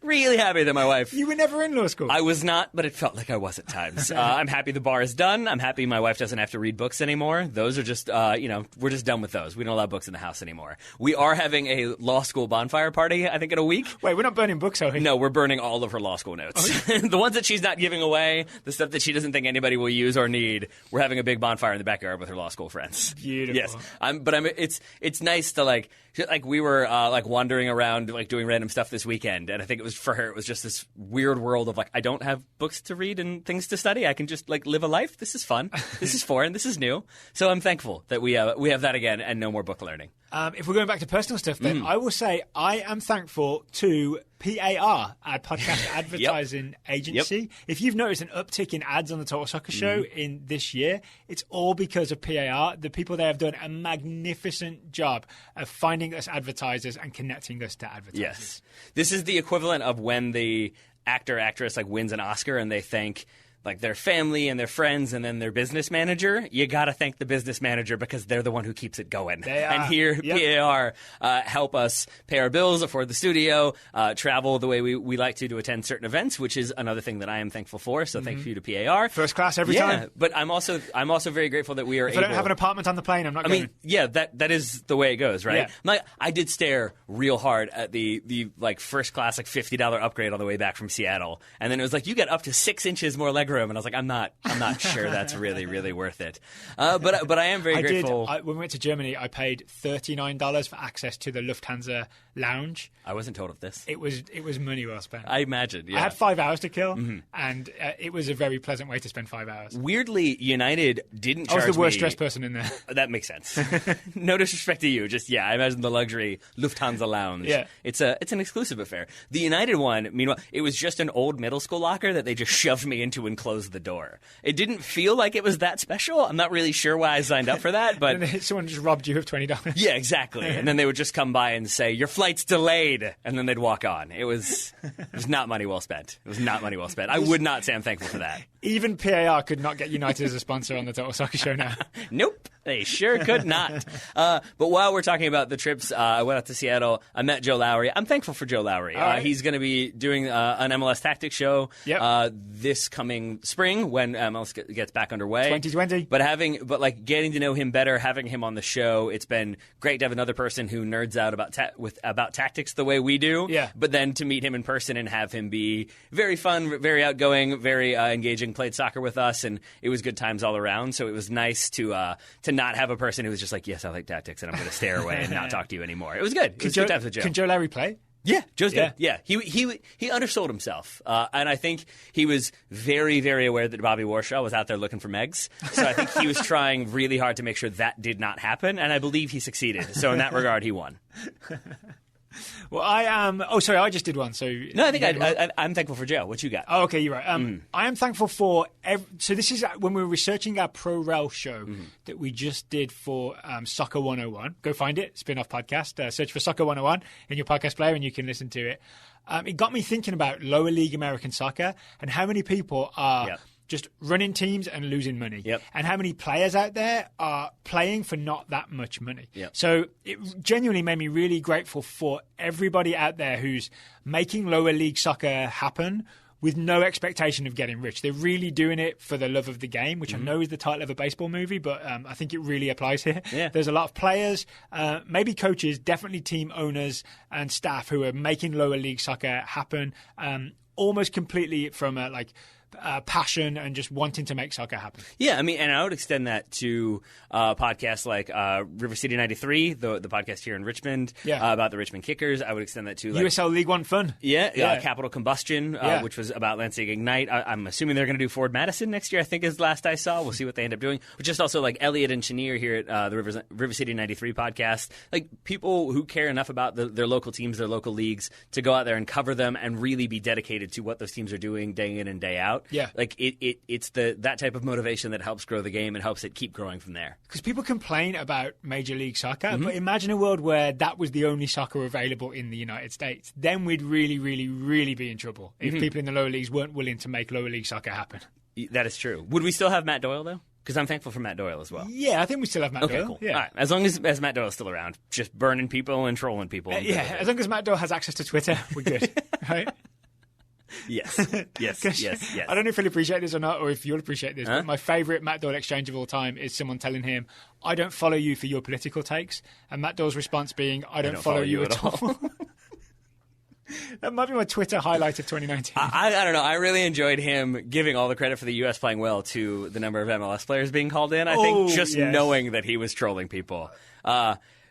Really happy that my wife... You were never in law school. I was not, but it felt like I was at times. I'm happy the bar is done. I'm happy my wife doesn't have to read books anymore. Those are just, we're just done with those. We don't allow books in the house anymore. We are having a law school bonfire party, I think, in a week. Wait, we're not burning books, are we? No, we're burning all of her law school notes. The ones that she's not giving away, the stuff that she doesn't think anybody will use or need. We're having a big bonfire in the backyard with her law school friends. Beautiful. Yes. It's nice to, like we were, wandering around, doing random stuff this weekend, and I think it was, for her, it was just this weird world of I don't have books to read and things to study. I can just live a life. This is fun. This is foreign. This is new. So I'm thankful that we have that again and no more book learning. If we're going back to personal stuff, then I will say I am thankful to PAR, Ad Podcast Advertising Agency. Yep. If you've noticed an uptick in ads on the Total Soccer Show in this year, it's all because of PAR. The people there have done a magnificent job of finding us advertisers and connecting us to advertisers. Yes. This is the equivalent of when the actor-actress wins an Oscar and they thank their family and their friends and then their business manager. You got to thank the business manager because they're the one who keeps it going. And here, PAR help us pay our bills, afford the studio, travel the way we like to attend certain events, which is another thing that I am thankful for. So thank you to PAR. First class every time. But I'm also very grateful that we are if I don't have an apartment on the plane, I'm not going. That is the way it goes, right? Yeah. I did stare real hard at the first class $50 upgrade on the way back from Seattle. And then it was you get up to 6 inches more legroom. And I was I'm not sure that's really, really worth it. But I am very grateful. When we went to Germany, I paid $39 for access to the Lufthansa lounge. I wasn't told of this. It was money well spent. I imagine, yeah. I had 5 hours to kill, and it was a very pleasant way to spend 5 hours. Weirdly, United didn't charge me. I was the worst dressed person in there. That makes sense. No disrespect to you. Just, I imagine the luxury Lufthansa lounge. Yeah. It's an exclusive affair. The United one, meanwhile, it was just an old middle school locker that they just shoved me into and closed the door. It didn't feel like it was that special. I'm not really sure why I signed up for that, but someone just robbed you of $20. Yeah, exactly. And then they would just come by and say, "Your flight's delayed," and then they'd walk on. It was not money well spent. It was not money well spent. I would not say I'm thankful for that. Even PAR could not get United as a sponsor on the Total Soccer Show now. Nope. They sure could not. But while we're talking about the trips, I went out to Seattle. I met Joe Lowry. I'm thankful for Joe Lowry. Right. He's going to be doing an MLS Tactics show this coming spring when MLS gets back underway. 2020. But getting to know him better, having him on the show, it's been great to have another person who nerds out about tactics the way we do. Yeah. But then to meet him in person and have him be very fun, very outgoing, very engaging, played soccer with us, and it was good times all around. So it was nice to not have a person who was just yes, I like tactics, and I'm going to stare away and not talk to you anymore. It was good. It was good times with Joe. Can Joe Lowry play? Yeah, Joe's good. Yeah, he undersold himself, and I think he was very, very aware that Bobby Warshaw was out there looking for Megs. So I think he was trying really hard to make sure that did not happen, and I believe he succeeded. So in that regard, he won. Well, I am. Oh, sorry, I just did one. So no, I think I'm thankful for Joe. What you got? Oh, okay, you're right. I am thankful for. So this is when we were researching our Pro Rel show that we just did for Soccer 101. Go find it, spin-off podcast. Search for Soccer 101 in your podcast player, and you can listen to it. It got me thinking about lower league American soccer and how many people are. Just running teams and losing money. Yep. And how many players out there are playing for not that much money. Yep. So it genuinely made me really grateful for everybody out there who's making lower league soccer happen with no expectation of getting rich. They're really doing it for the love of the game, which I know is the title of a baseball movie, but I think it really applies here. Yeah. There's a lot of players, maybe coaches, definitely team owners and staff who are making lower league soccer happen almost completely from passion and just wanting to make soccer happen. Yeah, I mean, and I would extend that to podcasts like River City 93, the podcast here in Richmond, about the Richmond Kickers. I would extend that to USL League One Fun. Capital Combustion, which was about Lansing Ignite. I'm assuming they're going to do Ford Madison next year, I think is the last I saw. We'll see what they end up doing. But just also Elliot and Chenier here at the River City 93 podcast. People who care enough about their local teams, their local leagues, to go out there and cover them and really be dedicated to what those teams are doing day in and day out. Yeah. It's that type of motivation that helps grow the game and helps it keep growing from there. Because people complain about Major League Soccer, but imagine a world where that was the only soccer available in the United States. Then we'd really, really, really be in trouble if people in the lower leagues weren't willing to make lower league soccer happen. That is true. Would we still have Matt Doyle, though? Because I'm thankful for Matt Doyle as well. Yeah, I think we still have Matt Doyle. Cool. Yeah. All right. As long as Matt Doyle's still around, just burning people and trolling people. As long as Matt Doyle has access to Twitter, we're good. Right? Yes. I don't know if he'll appreciate this or not, or if you'll appreciate this, but my favourite Matt Doyle exchange of all time is someone telling him, "I don't follow you for your political takes," and Matt Doyle's response being, "I don't follow you at all." That might be my Twitter highlight of 2019. I don't know. I really enjoyed him giving all the credit for the U.S. playing well to the number of MLS players being called in. I think just knowing that he was trolling people.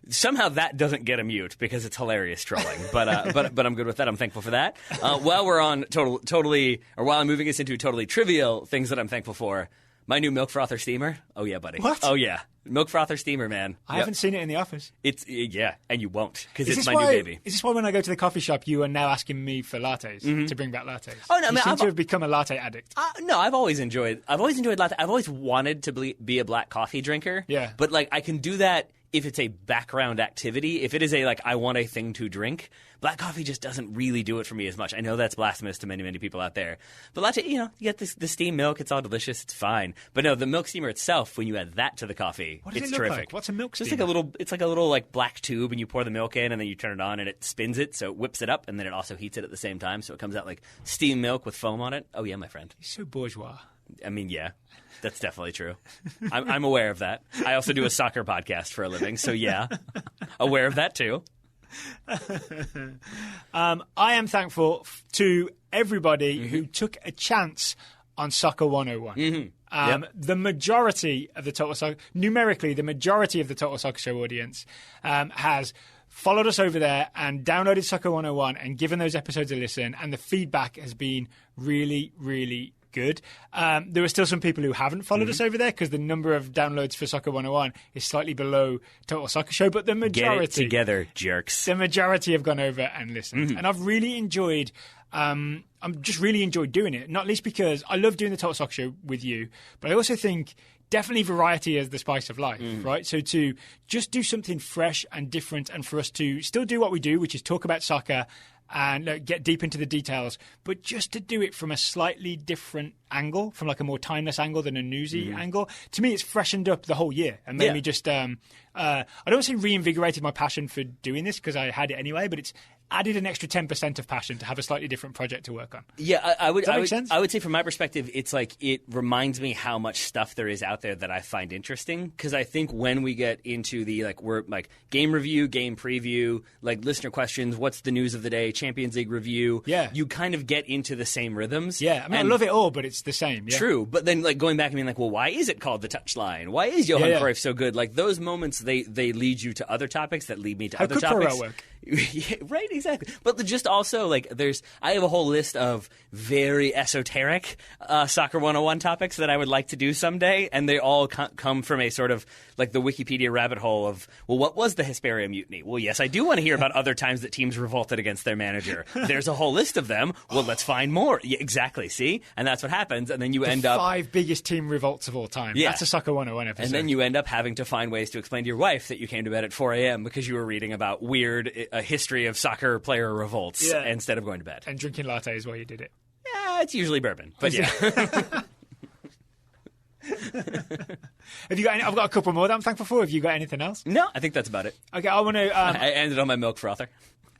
Somehow that doesn't get a mute because it's hilarious trolling, but I'm good with that. I'm thankful for that. While we're on while I'm moving us into totally trivial things that I'm thankful for, My new milk frother steamer. Oh, yeah, buddy. What? Oh, yeah. Milk frother steamer, man. I haven't seen it in the office. Yeah, and you won't, because it's my new baby. Is this why when I go to the coffee shop, you are now asking me for lattes, to bring back lattes? Oh, no, you seem to have become a latte addict. No, I've always enjoyed latte. I've always wanted to be a black coffee drinker. Yeah. But, like, I can do that if it's a background activity. If it is I want a thing to drink, black coffee just doesn't really do it for me as much. I know that's blasphemous to many, many people out there. But latte, you get the steamed milk. It's all delicious. It's fine. But no, the milk steamer itself, when you add that to the coffee, what does it's it look terrific. Like? What's a milk steamer? It's like a little like black tube, and you pour the milk in, and then you turn it on, and it spins it, so it whips it up, and then it also heats it at the same time, so it comes out like steamed milk with foam on it. Oh, yeah, my friend. You're so bourgeois. I mean, yeah. That's definitely true. I'm aware of that. I also do a soccer podcast for a living, so yeah, aware of that too. I am thankful to everybody who took a chance on Soccer 101. The majority of the Total Soccer, numerically, the majority of the Total Soccer Show audience has followed us over there and downloaded Soccer 101 and given those episodes a listen, and the feedback has been really, really good. There are still some people who haven't followed us over there because the number of downloads for Soccer 101 is slightly below Total Soccer Show, but the majority... Get it together, jerks. The majority have gone over and listened. And I've really enjoyed... I'm just really enjoyed doing it, not least because I love doing the Total Soccer Show with you, but I also think definitely variety is the spice of life, right? So to just do something fresh and different, and for us to still do what we do, which is talk about soccer and get deep into the details, but just to do it from a slightly different angle, from like a more timeless angle than a newsy angle. To me, it's freshened up the whole year and made me just, I don't want to say reinvigorated my passion for doing this because I had it anyway, but it's added an extra 10% of passion to have a slightly different project to work on. Yeah, I would. Does that make sense? I would say from my perspective, it's like it reminds me how much stuff there is out there that I find interesting. Because I think when we get into the we're game review, game preview, listener questions, what's the news of the day, Champions League review, you kind of get into the same rhythms. Yeah, I mean, I love it all, but it's the same. Yeah. True, but then going back and being well, why is it called the touchline? Why is Johan Cruyff so good? Those moments, they lead you to other topics that lead me to other topics. How work? Yeah, right, exactly. But just also, I have a whole list of very esoteric Soccer 101 topics that I would like to do someday, and they all come from a sort of, the Wikipedia rabbit hole of, what was the Hesperia Mutiny? Well, yes, I do want to hear about other times that teams revolted against their manager. There's a whole list of them. Well, let's find more. Yeah, exactly, see? And that's what happens, and then you end up... 5 biggest team revolts of all time. Yeah. That's a Soccer 101 episode. And then you end up having to find ways to explain to your wife that you came to bed at 4 a.m. because you were reading about weird... a history of soccer player revolts instead of going to bed. And drinking lattes while you did it. Yeah, it's usually bourbon, but yeah. Have you got any, I've got a couple more that I'm thankful for. Have you got anything else? No, I think that's about it. Okay, I want to... I ended on my milk frother.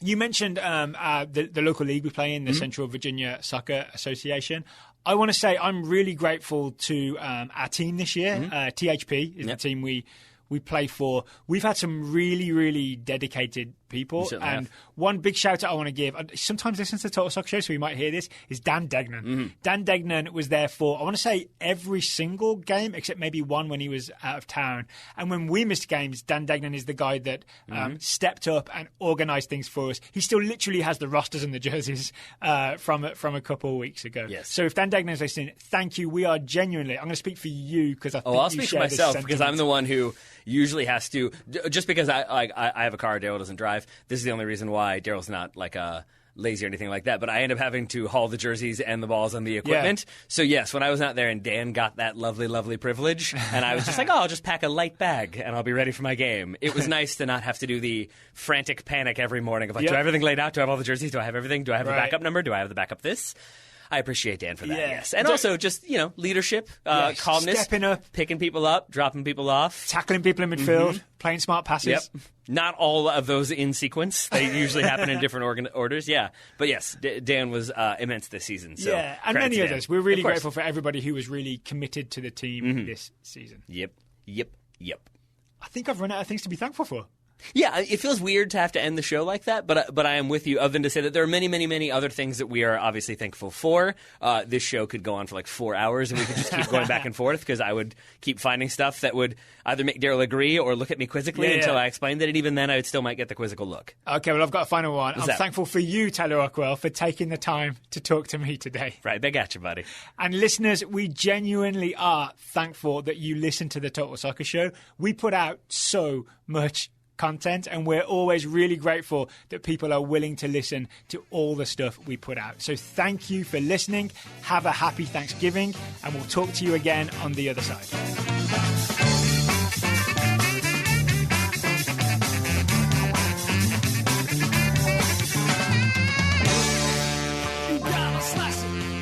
You mentioned the local league we play in, the Central Virginia Soccer Association. I want to say I'm really grateful to our team this year. THP is the team we play for. We've had some really, really dedicated people. And one big shout out I want to give, sometimes listens to Total Soccer Show, so we might hear this, is Dan Degnan. Dan Degnan was there for, I want to say, every single game, except maybe one when he was out of town. And when we missed games, Dan Degnan is the guy that stepped up and organised things for us. He still literally has the rosters and the jerseys from a couple of weeks ago. Yes. So if Dan Degnan is listening, thank you. We are genuinely, I'm going to speak for you because I think I'll speak for myself because I'm the one who usually has to, just because I have a car, Daryl doesn't drive. This is the only reason why Daryl's not lazy or anything like that. But I end up having to haul the jerseys and the balls and the equipment. Yeah. So yes, when I was out there and Dan got that lovely, lovely privilege, and I was just I'll just pack a light bag and I'll be ready for my game. It was nice to not have to do the frantic panic every morning of do I have everything laid out? Do I have all the jerseys? Do I have everything? Do I have the backup number? Do I have the backup this? I appreciate Dan for that, yes. And also just, leadership, calmness. Stepping up. Picking people up, dropping people off. Tackling people in midfield, playing smart passes. Yep. Not all of those in sequence. They usually happen in different orders, But yes, Dan was immense this season. So and many others. We're really grateful for everybody who was really committed to the team this season. Yep. I think I've run out of things to be thankful for. Yeah, it feels weird to have to end the show like that, but I am with you, other than to say that there are many, many, many other things that we are obviously thankful for. This show could go on for like 4 hours, and we could just keep going back and forth, because I would keep finding stuff that would either make Daryl agree or look at me quizzically until I explained it, and even then I still might get the quizzical look. Okay, well, I've got a final one. I'm thankful for you, Taylor Rockwell, for taking the time to talk to me today. Right back at you, buddy. And listeners, we genuinely are thankful that you listen to the Total Soccer Show. We put out so much content, and we're always really grateful that people are willing to listen to all the stuff we put out. So thank you for listening. Have a happy Thanksgiving, and we'll talk to you again on the other side. You gotta slice it.